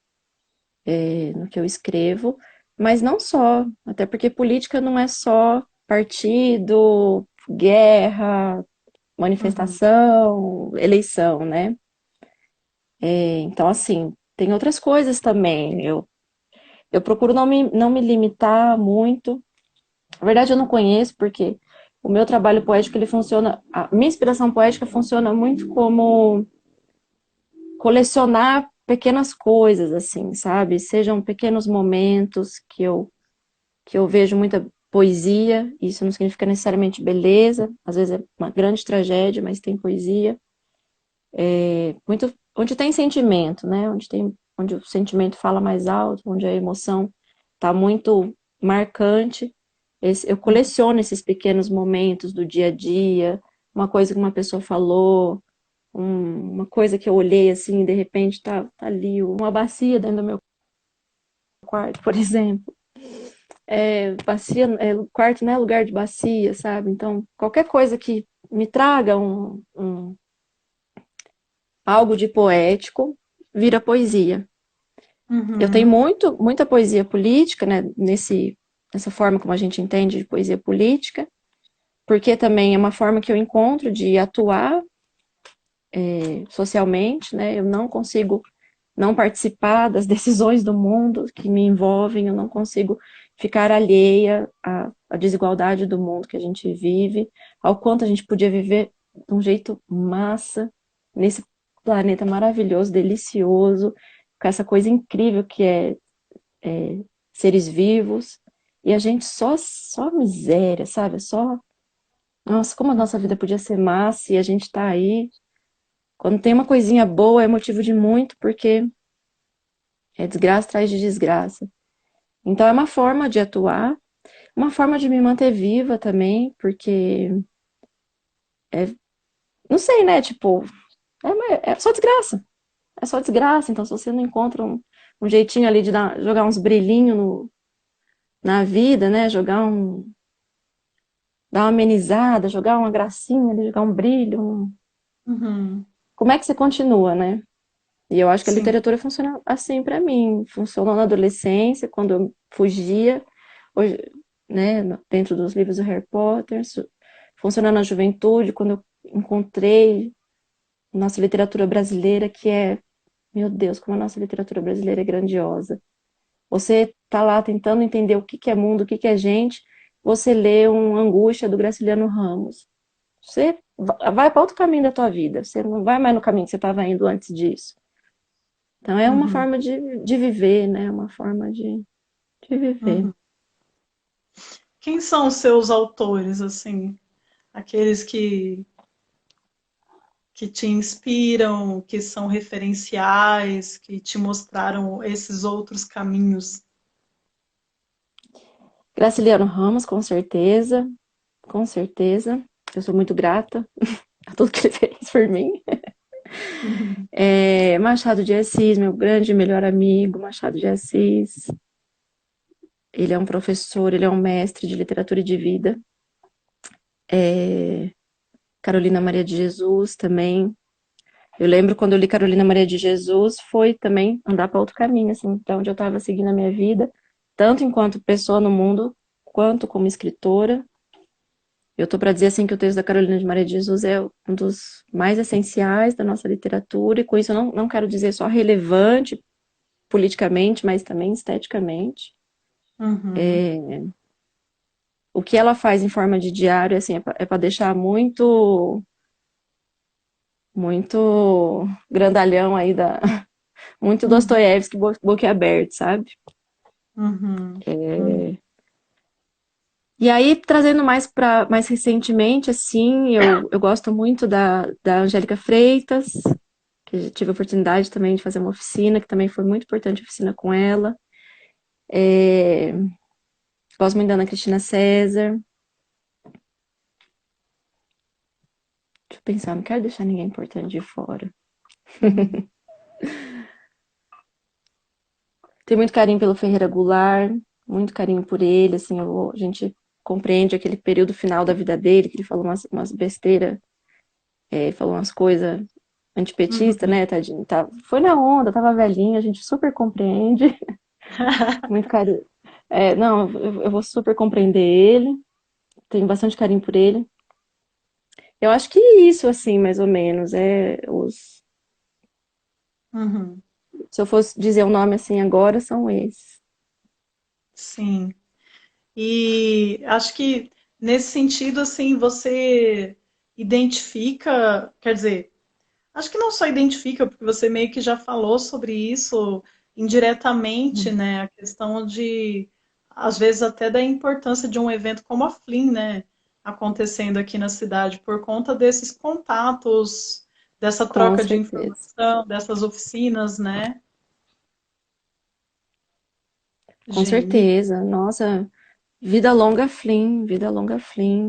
no que eu escrevo, mas não só, até porque política não é só partido, guerra, Uhum, manifestação, eleição, né? Então, assim, tem outras coisas também. Eu procuro não me limitar muito. Na verdade, eu não conheço, porque o meu trabalho poético, ele funciona. A minha inspiração poética funciona muito como colecionar pequenas coisas, assim, sabe? Sejam pequenos momentos que eu vejo muita poesia, isso não significa necessariamente beleza, às vezes é uma grande tragédia, mas tem poesia. Muito, onde tem sentimento, né? Onde o sentimento fala mais alto, onde a emoção está muito marcante. Eu coleciono esses pequenos momentos do dia a dia, uma coisa que uma pessoa falou, uma coisa que eu olhei assim e de repente tá ali, uma bacia dentro do meu quarto, por exemplo. Bacia, quarto não é lugar de bacia, sabe? Então, qualquer coisa que me traga algo de poético vira poesia. Eu tenho uhum, muita poesia política, né, nessa forma como a gente entende de poesia política, porque também é uma forma que eu encontro de atuar socialmente, né? Eu não consigo não participar das decisões do mundo que me envolvem, eu não consigo ficar alheia à desigualdade do mundo que a gente vive, ao quanto a gente podia viver de um jeito massa nesse planeta maravilhoso, delicioso, com essa coisa incrível que é seres vivos, e a gente só miséria, sabe? Só, nossa, como a nossa vida podia ser massa e a gente tá aí. Quando tem uma coisinha boa é motivo de muito, porque é desgraça atrás de desgraça. Então é uma forma de atuar, uma forma de me manter viva também, porque, não sei, né? Tipo, é só desgraça. É só desgraça. Então, se você não encontra um jeitinho ali de jogar uns brilhinhos na vida, né? dar uma amenizada, jogar uma gracinha, jogar um brilho. Uhum. Como é que você continua, né? E eu acho que a Sim. literatura funciona assim para mim. Funcionou na adolescência, quando eu fugia, hoje, né, dentro dos livros do Harry Potter. Funcionou na juventude, quando eu encontrei nossa literatura brasileira, que é, meu Deus, como a nossa literatura brasileira é grandiosa. Você tá lá tentando entender o que que é mundo, o que que é gente, você lê um Angústia do Graciliano Ramos. Você vai para outro caminho da tua vida. Você não vai mais no caminho que você estava indo antes disso. Então é uma Uhum. forma de viver, né? Uma forma de viver. Uhum. Quem são os seus autores, assim? Aqueles que te inspiram, que são referenciais, que te mostraram esses outros caminhos? Graciliano Ramos, com certeza, com certeza. Eu sou muito grata a tudo que ele fez por mim. Uhum. Machado de Assis, meu grande melhor amigo, Machado de Assis. Ele é um professor, ele é um mestre de literatura e de vida. Carolina Maria de Jesus também. Eu lembro quando eu li Carolina Maria de Jesus, foi também andar para outro caminho, assim, para onde eu estava seguindo a minha vida, tanto enquanto pessoa no mundo, quanto como escritora. Eu tô para dizer assim que o texto da Carolina de Maria de Jesus é um dos mais essenciais da nossa literatura, e com isso eu não quero dizer só relevante politicamente, mas também esteticamente. Uhum. O que ela faz em forma de diário, assim, é para deixar muito, muito grandalhão aí da, muito Uhum. Dostoiévski boquiaberto, sabe? Uhum. Uhum. E aí, trazendo mais recentemente, assim, eu gosto muito da Angélica Freitas, que eu tive a oportunidade também de fazer uma oficina, que também foi muito importante a oficina com ela. É, gosto muito da Ana Cristina César. Deixa eu pensar, não quero deixar ninguém importante de fora. Uhum. Tenho muito carinho pelo Ferreira Goulart, muito carinho por ele, assim, a gente compreende aquele período final da vida dele, que ele falou umas besteiras, falou umas coisas antipetista, Uhum. né, tadinho, tá, foi na onda, tava velhinho, a gente super compreende, muito carinho. Não, eu vou super compreender ele, tenho bastante carinho por ele. Eu acho que isso, assim, mais ou menos, Uhum. se eu fosse dizer o nome assim agora, são esses. Sim. E acho que nesse sentido, assim, você identifica, quer dizer, acho que não só identifica, porque você meio que já falou sobre isso indiretamente, né? A questão de, às vezes, até da importância de um evento como a Flim, né? Acontecendo aqui na cidade, por conta desses contatos, dessa Com troca de certeza. informação, dessas oficinas, né? Com Gênio. certeza. Nossa, vida longa Flynn,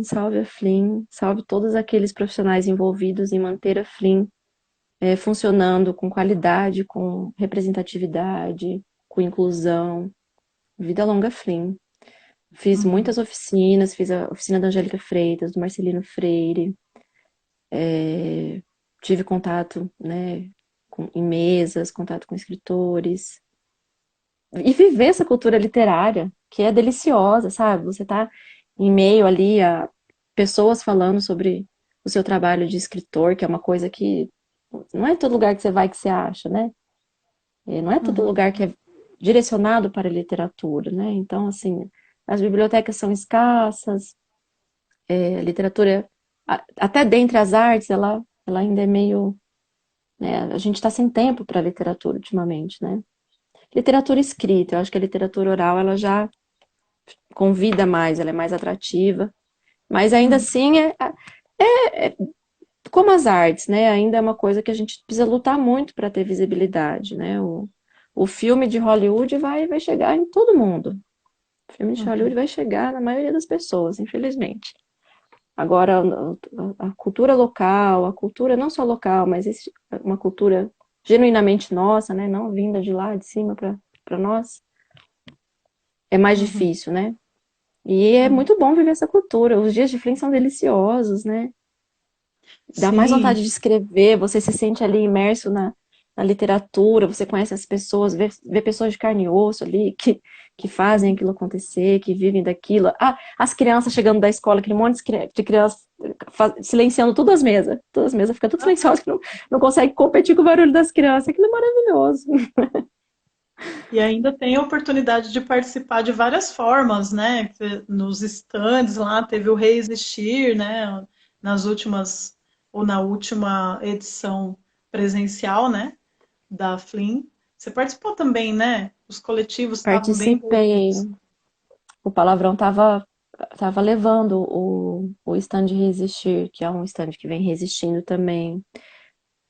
salve a Flynn, salve todos aqueles profissionais envolvidos em manter a Flynn funcionando com qualidade, com representatividade, com inclusão. Vida longa Flynn. Fiz Uhum. muitas oficinas, fiz a oficina da Angélica Freitas, do Marcelino Freire, tive contato, né, em mesas, contato com escritores, e viver essa cultura literária, que é deliciosa, sabe? Você tá em meio ali a pessoas falando sobre o seu trabalho de escritor, que é uma coisa que não é todo lugar que você vai que você acha, né? Não é todo Uhum. lugar que é direcionado para a literatura, né? Então, assim, as bibliotecas são escassas, a literatura, até dentre as artes, ela ainda é meio, né? A gente está sem tempo para literatura ultimamente, né? Literatura escrita, eu acho que a literatura oral, ela já convida mais, ela é mais atrativa, mas ainda Uhum. assim como as artes, né? Ainda é uma coisa que a gente precisa lutar muito para ter visibilidade, né? O filme de Hollywood vai chegar em todo mundo. O filme de Hollywood Uhum. vai chegar na maioria das pessoas, infelizmente. Agora, a cultura local, a cultura não só local, mas uma cultura genuinamente nossa, né? Não vinda de lá, de cima para nós, é mais Uhum. difícil, né? E é Uhum. muito bom viver essa cultura. Os dias de Flint são deliciosos, né? Dá mais Sim, vontade de escrever, você se sente ali imerso na literatura, você conhece as pessoas, vê pessoas de carne e osso ali que fazem aquilo acontecer, que vivem daquilo. Ah, as crianças chegando da escola, aquele monte de crianças silenciando todas as mesas ficam tudo silenciosas, que não consegue competir com o barulho das crianças. Aquilo é maravilhoso. e ainda tem a oportunidade de participar de várias formas, né? Nos stands lá teve o Reexistir, né? Nas últimas, ou na última edição presencial, né? Da Flynn. Você participou também, né? Os coletivos estavam bem Participei, envolvidos. o Palavrão tava levando o stand Resistir, que é um stand que vem resistindo também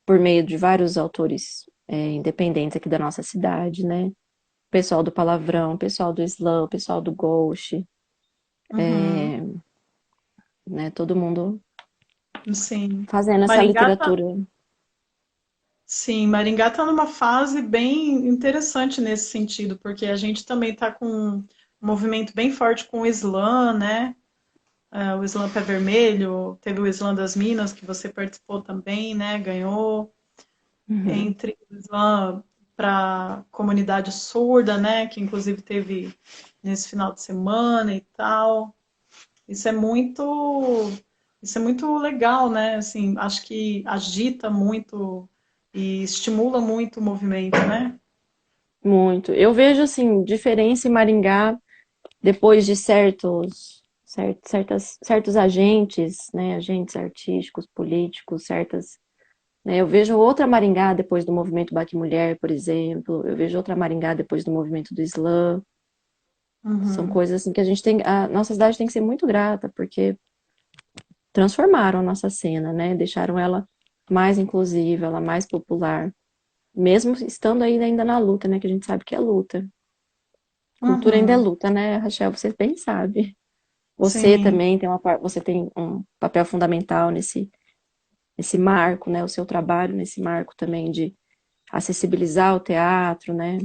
por meio de vários autores independentes aqui da nossa cidade, né? Pessoal do Palavrão, pessoal do Slam, pessoal do Ghost, Uhum, né? Todo mundo sim. fazendo essa Maringá tá, literatura. sim, Maringá está numa fase bem interessante nesse sentido, porque a gente também está com um movimento bem forte com o Islã, né? O Islã Pé Vermelho, teve o Islã das Minas, que você participou também, né? Ganhou. Uhum. Entre o Islã para comunidade surda, né? Que inclusive teve nesse final de semana e tal. Isso é muito, isso é muito legal, né? Assim, acho que agita muito e estimula muito o movimento, né? Muito. Eu vejo, assim, diferença em Maringá depois de certos agentes, né? Agentes artísticos, políticos, certas. Né, eu vejo outra Maringá depois do movimento Bate Mulher, por exemplo. Eu vejo outra Maringá depois do movimento do Islã. São Uhum. coisas assim que a gente tem. A nossa cidade tem que ser muito grata, porque transformaram a nossa cena, né? Deixaram ela mais inclusiva, ela mais popular. Mesmo estando ainda na luta, né? Que a gente sabe que é luta. Cultura ainda é Uhum. luta, né, Rachel? Você bem sabe. Você Sim. também tem você tem um papel fundamental nesse marco, né? O seu trabalho nesse marco também de acessibilizar o teatro, né?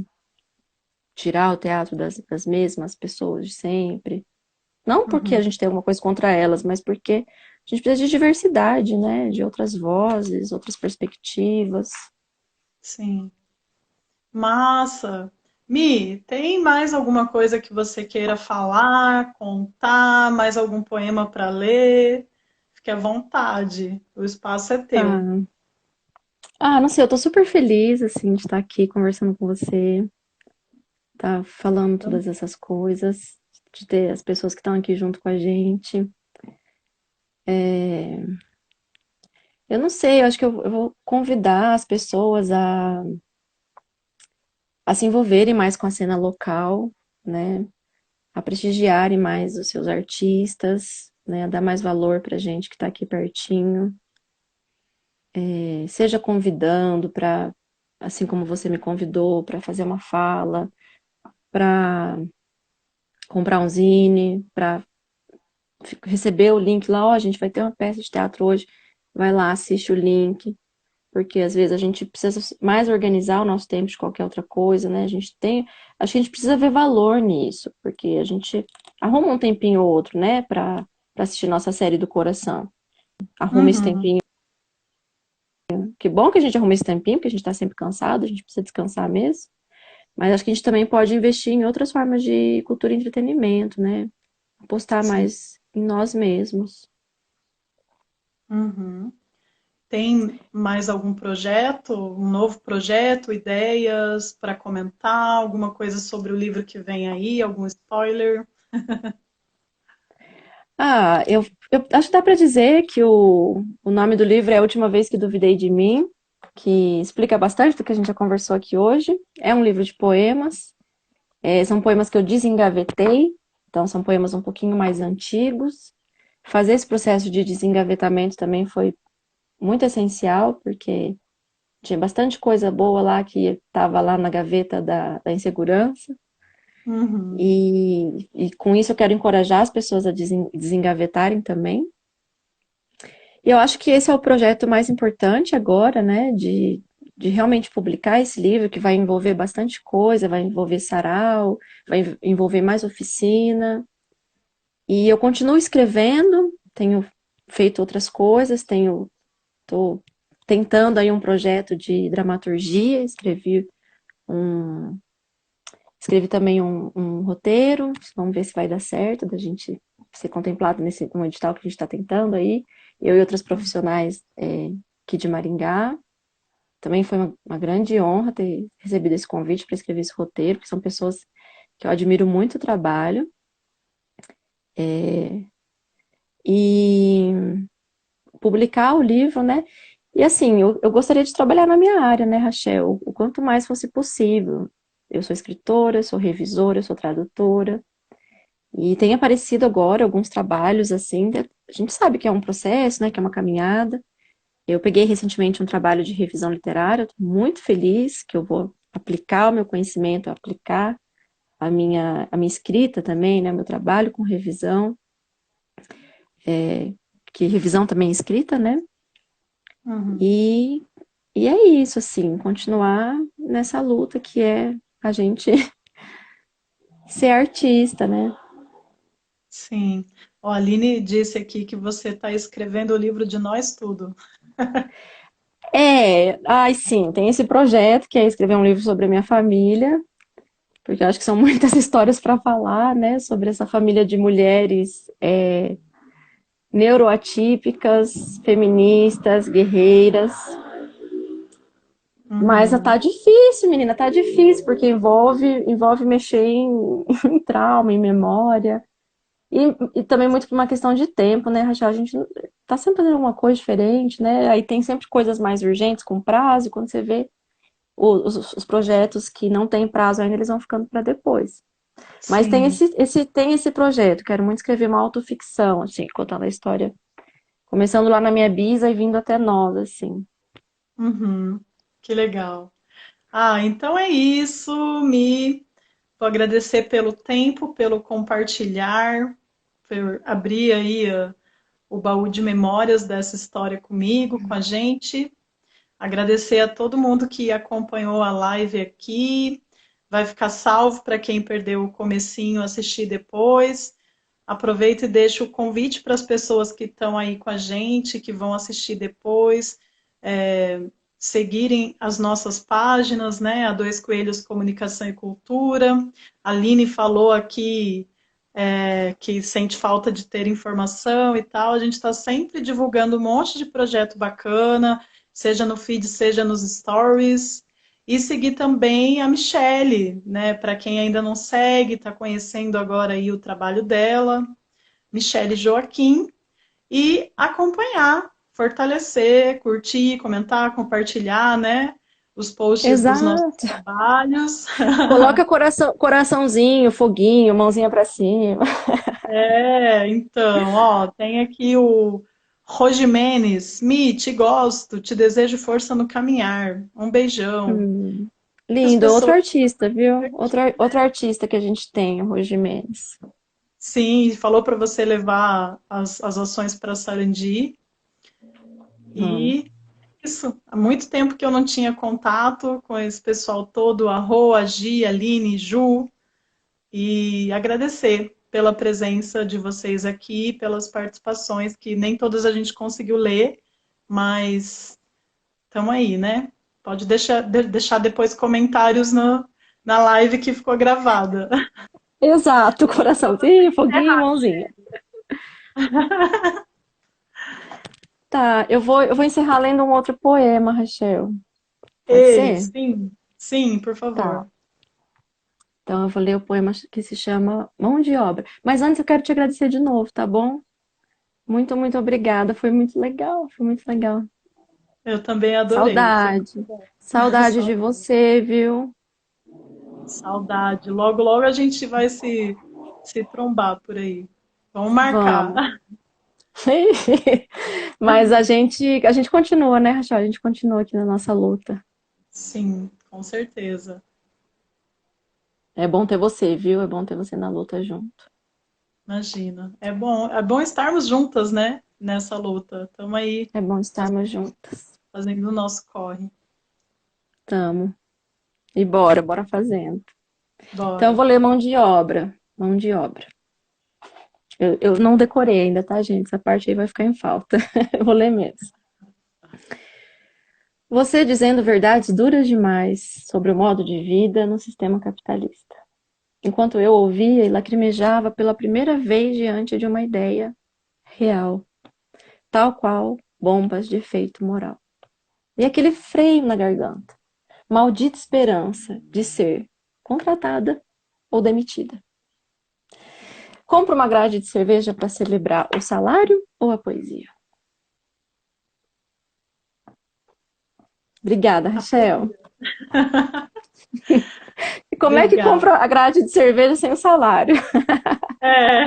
Tirar o teatro das mesmas pessoas de sempre. Não porque a Uhum. gente tem alguma coisa contra elas, mas porque a gente precisa de diversidade, né? De outras vozes, outras perspectivas. Sim. Massa. Mi, tem mais alguma coisa que você queira falar, contar, mais algum poema para ler? Fique à vontade, o espaço é teu. Ah, não sei, eu tô super feliz, assim, de estar aqui conversando com você, tá falando todas essas coisas, de ter as pessoas que estão aqui junto com a gente. Eu não sei, eu acho que eu vou convidar as pessoas a se envolverem mais com a cena local, né? A prestigiarem mais os seus artistas, né? A dar mais valor pra gente que tá aqui pertinho. Seja convidando para, assim como você me convidou, para fazer uma fala, para comprar um zine, para receber o link lá, ó, a gente vai ter uma peça de teatro hoje, vai lá, assiste o link, porque às vezes a gente precisa mais organizar o nosso tempo de qualquer outra coisa, né? Acho que a gente precisa ver valor nisso, porque a gente arruma um tempinho ou outro, né, para assistir nossa série do coração. Arruma esse Uhum, tempinho. Que bom que a gente arruma esse tempinho, porque a gente tá sempre cansado, a gente precisa descansar mesmo. Mas acho que a gente também pode investir em outras formas de cultura e entretenimento, né? Apostar sim. mais em nós mesmos. Uhum. Tem mais algum projeto, um novo projeto, ideias para comentar, alguma coisa sobre o livro que vem aí, algum spoiler? Eu acho que dá para dizer que o nome do livro é A Última Vez que Duvidei de Mim, que explica bastante do que a gente já conversou aqui hoje. É um livro de poemas, são poemas que eu desengavetei, então são poemas um pouquinho mais antigos. Fazer esse processo de desengavetamento também foi muito essencial, porque tinha bastante coisa boa lá que estava lá na gaveta da insegurança. Uhum, E com isso eu quero encorajar as pessoas a desengavetarem também. E eu acho que esse é o projeto mais importante agora, né? De realmente publicar esse livro, que vai envolver bastante coisa, vai envolver sarau, vai envolver mais oficina. E eu continuo escrevendo, tenho feito outras coisas, tô tentando aí um projeto de dramaturgia, um, escrevi também um roteiro, vamos ver se vai dar certo, da gente ser contemplado nesse um edital que a gente está tentando aí, eu e outros profissionais aqui de Maringá. Também foi uma grande honra ter recebido esse convite para escrever esse roteiro, porque são pessoas que eu admiro muito o trabalho. E publicar o livro, né? E assim, eu gostaria de trabalhar na minha área, né, Rachel? O quanto mais fosse possível. Eu sou escritora, sou revisora, sou tradutora. E tem aparecido agora alguns trabalhos, assim, a gente sabe que é um processo, né, que é uma caminhada. Eu peguei recentemente um trabalho de revisão literária, estou muito feliz que eu vou aplicar o meu conhecimento, aplicar a minha escrita também, né, meu trabalho com revisão, que revisão também é escrita, né? Uhum. E, e é isso, assim, continuar nessa luta que é a gente ser artista, né? Sim. Ó, a Aline disse aqui que você está escrevendo o livro de nós tudo. Ai, sim, tem esse projeto que é escrever um livro sobre a minha família, porque eu acho que são muitas histórias para falar, né, sobre essa família de mulheres neuroatípicas, feministas, guerreiras. Mas Uhum. tá difícil, menina, tá difícil, porque envolve mexer em trauma, em memória. E também muito por uma questão de tempo, né, Rachel? A gente tá sempre fazendo alguma coisa diferente, né? Aí tem sempre coisas mais urgentes, com prazo, e quando você vê os projetos que não têm prazo ainda, eles vão ficando para depois. Mas tem Sim. tem esse projeto, quero muito escrever uma autoficção, assim, contando a história, começando lá na minha bisa e vindo até nós, assim. Uhum. Que legal. Ah, então é isso, Mi. Vou agradecer pelo tempo, pelo compartilhar, por abrir aí o baú de memórias dessa história comigo, com a gente. Agradecer a todo mundo que acompanhou a live aqui. Vai ficar salvo para quem perdeu o comecinho assistir depois. Aproveita e deixa o convite para as pessoas que estão aí com a gente, que vão assistir depois, seguirem as nossas páginas, né? A Dois Coelhos Comunicação e Cultura. A Aline falou aqui que sente falta de ter informação e tal. A gente está sempre divulgando um monte de projeto bacana, seja no feed, seja nos stories. E seguir também a Michelle, né? Para quem ainda não segue, está conhecendo agora aí o trabalho dela, Michelle Joaquim, e acompanhar, fortalecer, curtir, comentar, compartilhar, né? Os posts dos nossos Exato. trabalhos. Coloca coraçãozinho, foguinho, mãozinha pra cima. Então, ó, tem aqui o Rojimenes. Mi, te gosto, te desejo força no caminhar. Um beijão. Hum, As lindo, outro pessoas artista, viu? aqui. Outro artista que a gente tem, o Roger Mendes. Sim, falou para você levar as ações para Sarandi. Vamos. E isso, há muito tempo que eu não tinha contato com esse pessoal todo, a Rô, a Gi, a Aline, Ju, e agradecer pela presença de vocês aqui, pelas participações, que nem todas a gente conseguiu ler, mas estamos aí, né? Pode deixar depois comentários na live que ficou gravada. Exato, coraçãozinho, foguinho, mãozinha. Tá, eu vou encerrar lendo um outro poema, Rachel. Pode Ei, ser? sim, sim, por Tá. favor. Então eu vou ler o poema que se chama Mão de Obra. Mas antes eu quero te agradecer de novo, tá bom? Muito, muito obrigada. Foi muito legal, foi muito legal. Eu também adorei, foi muito Saudade. bom. Saudade de você, viu? Saudade. Logo, logo a gente vai se trombar por aí. Vamos marcar. Vamos. Mas a gente continua, né, Rachel? A gente continua aqui na nossa luta. Sim, com certeza. É bom ter você, viu? É bom ter você na luta junto. Imagina. É bom estarmos juntas, né? Nessa luta. Estamos aí É bom estarmos juntas. fazendo o nosso corre. Tamo. E bora fazendo. Então eu Bora. vou ler mão de obra. Mão de obra. Eu não decorei ainda, tá, gente? Essa parte aí vai ficar em falta. Eu vou ler mesmo. Você dizendo verdades duras demais sobre o modo de vida no sistema capitalista. Enquanto eu ouvia e lacrimejava pela primeira vez diante de uma ideia real, tal qual bombas de efeito moral. E aquele freio na garganta. Maldita esperança de ser contratada ou demitida. Compra uma grade de cerveja para celebrar o salário ou a poesia? Obrigada, Rachel. E como é que Obrigada. compra a grade de cerveja sem o salário? É,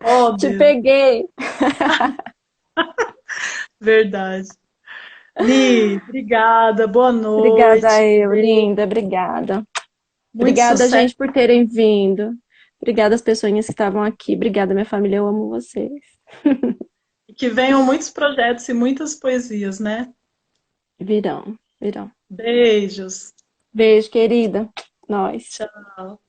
oh Te Deus, peguei. verdade. Li, obrigada, boa Obrigada, noite. eu, linda. Obrigada. Muito Obrigada, sucesso gente, por terem vindo. Obrigada às pessoinhas que estavam aqui. Obrigada, minha família. Eu amo vocês. e que venham muitos projetos e muitas poesias, né? Virão, virão. Beijos. Beijo, querida. Nós. Tchau.